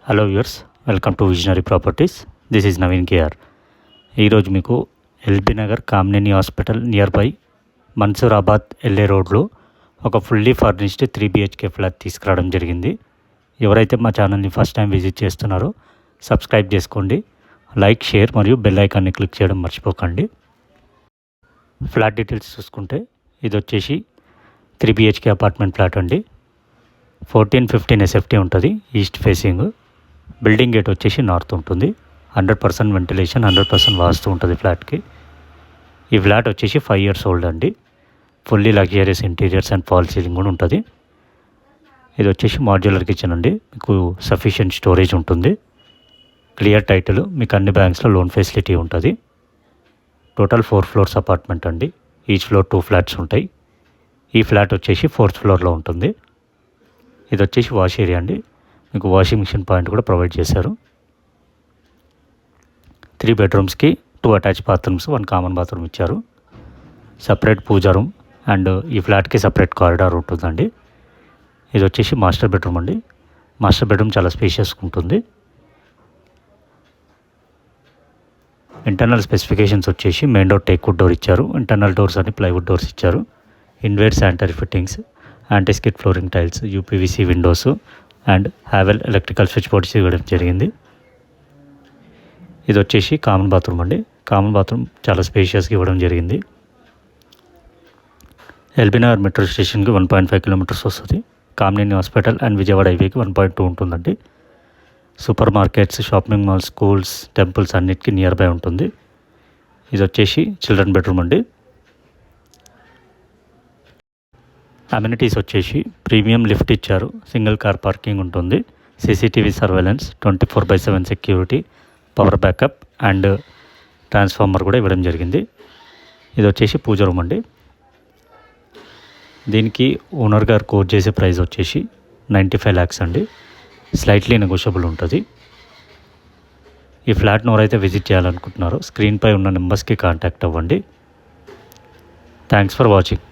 Hello viewers, welcome to visionary properties. This is Naveen KR. ఈరోజు మీకు LB Nagar Kamineni hospital nearby Mansoorabad LA రోడ్లో ఒక ఫుల్లీ ఫర్నిష్డ్ 3 BHK ఫ్లాట్ తీసుకురావడం జరిగింది. ఎవరైతే మా ఛానల్ని ఫస్ట్ టైం విజిట్ చేస్తున్నారో సబ్స్క్రైబ్ చేసుకోండి, లైక్, షేర్ మరియు బెల్ ఐకాన్ని క్లిక్ చేయడం మర్చిపోకండి. ఫ్లాట్ డీటెయిల్స్ చూసుకుంటే ఇది వచ్చేసి 3 BHK అపార్ట్మెంట్ ఫ్లాట్ అండి. 14-15 SFT ఉంటుంది. East facing. బిల్డింగ్ గేట్ వచ్చేసి నార్త్ ఉంటుంది. 100% వెంటిలేషన్, 100% వాస్తు ఉంటుంది ఫ్లాట్కి. ఈ ఫ్లాట్ వచ్చేసి 5 years ఓల్డ్ అండి. Fully luxurious interiors and fall ceiling కూడా ఉంటుంది. ఇది వచ్చేసి మాడ్యులర్ కిచెన్ అండి. మీకు సఫిషియెంట్ స్టోరేజ్ ఉంటుంది. క్లియర్ టైటిల్, మీకు అన్ని బ్యాంక్స్లో లోన్ ఫెసిలిటీ ఉంటుంది. టోటల్ 4 floors అపార్ట్మెంట్ అండి. ఈచ్ ఫ్లోర్ 2 flats ఉంటాయి. ఈ ఫ్లాట్ వచ్చేసి 4th floorలో ఉంటుంది. ఇది వచ్చేసి వాష్ ఏరియా అండి. మీకు వాషింగ్ మిషన్ పాయింట్ కూడా ప్రొవైడ్ చేశారు. 3 bedrooms, 2 attached bathrooms, 1 common bathroom ఇచ్చారు. సపరేట్ పూజా రూమ్ అండ్ ఈ ఫ్లాట్కి సపరేట్ కారిడార్ ఉంటుందండి. ఇది వచ్చేసి మాస్టర్ బెడ్రూమ్ అండి. మాస్టర్ బెడ్రూమ్ చాలా స్పేషియస్గా ఉంటుంది. ఇంటర్నల్ స్పెసిఫికేషన్స్ వచ్చేసి మెయిన్ డోర్ టేక్వుడ్ డోర్ ఇచ్చారు. ఇంటర్నల్ డోర్స్ అన్ని ప్లైవుడ్ డోర్స్ ఇచ్చారు. Hindware sanitary fittings, anti skid flooring tiles, UPVC windows and Havells electrical switch boards ఇవ్వడం జరిగింది. ఇది వచ్చేసి కామన్ బాత్రూమ్ అండి. కామన్ బాత్రూమ్ చాలా స్పేషియస్గా ఇవ్వడం జరిగింది. ఎల్బీ నగర్ మెట్రో స్టేషన్కి 1.5 kilometers వస్తుంది. కామినేని హాస్పిటల్ అండ్ విజయవాడ హైవేకి 1.2 ఉంటుందండి. Super markets, shopping malls, schools, temples అన్నిటికీ నియర్ బై ఉంటుంది. ఇది వచ్చేసి చిల్డ్రన్ బెడ్రూమ్ అండి. అమ్యూనిటీస్ వచ్చేసి ప్రీమియం లిఫ్ట్ ఇచ్చారు. సింగిల్ కార్ పార్కింగ్ ఉంటుంది. CCTV surveillance, 24/7 security, power backup and transformer కూడా ఇవ్వడం జరిగింది. ఇది వచ్చేసి పూజ రూమ్ అండి. దీనికి ఓనర్ గారు కోట్ చేసే ప్రైస్ వచ్చేసి 95 lakhs అండి. స్లైట్లీ నెగోషియబుల్ ఉంటుంది. ఈ ఫ్లాట్ను ఎవరైతే విజిట్ చేయాలనుకుంటున్నారో స్క్రీన్పై ఉన్న నెంబర్స్కి కాంటాక్ట్ అవ్వండి. Thanks for watching.